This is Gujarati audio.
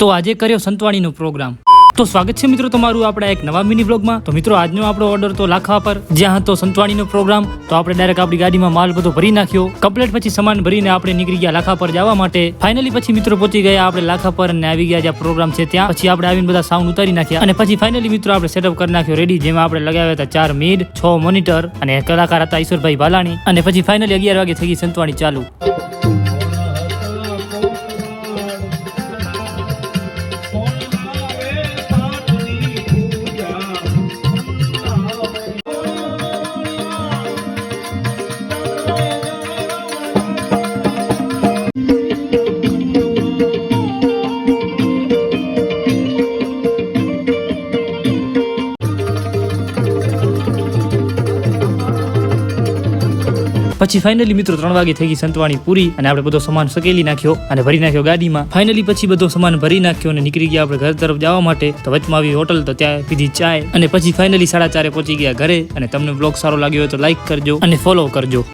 તો આજે કર્યો સંતવાણીનો પ્રોગ્રામ। તો સ્વાગત છે મિત્રો તમારું આપણા એક નવા મિની વ્લોગમાં। તો મિત્રો આજનો આપણો ઓર્ડર તો લાખવા પર, જ્યાં હતો સંતવાણીનો પ્રોગ્રામ। તો આપણે ડાયરેક્ટ આપણી ગાડીમાં માલ બધો ભરી નાખ્યો કમ્પ્લીટ, પછી સામાન ભરીને આપણે નીકળી ગયા લાખા પર જવા માટે। ફાઇનલી પછી મિત્રો પહોંચી ગયા આપણે લાખા પર અને આવી ગયા જ્યાં પ્રોગ્રામ છે ત્યાં। પછી આપણે આવીને બધા સાઉન્ડ ઉતારી નાખ્યા અને પછી ફાઇનલી મિત્રો આપણે સેટઅપ કરી નાખ્યો રેડી, જેમાં આપણે લગાવ્યા હતા 4 મિડ, 6 મોનિટર અને કલાકાર હતા ઈશ્વરભાઈ ભાલાણી। અને પછી ફાઇનલી 11 વાગે થઈ ગઈ સંતવાણી ચાલુ। પછી ફાઇનલી મિત્રો 3 વાગે થઈ ગઈ સંતવાણી પૂરી અને આપણે બધો સામાન સકેલી નાખ્યો અને ભરી નાખ્યો ગાડીમાં। ફાઇનલી પછી બધો સામાન ભરી નાખ્યો અને નીકળી ગયા આપણે ઘર તરફ જવા માટે। તો વચમાં આવી હોટલ, તો ત્યાં પીધી ચાય અને પછી ફાઇનલી 4:30 પહોંચી ગયા ઘરે। અને તમને બ્લોગ સારો લાગ્યો હોય તો લાઈક કરજો અને ફોલો કરજો।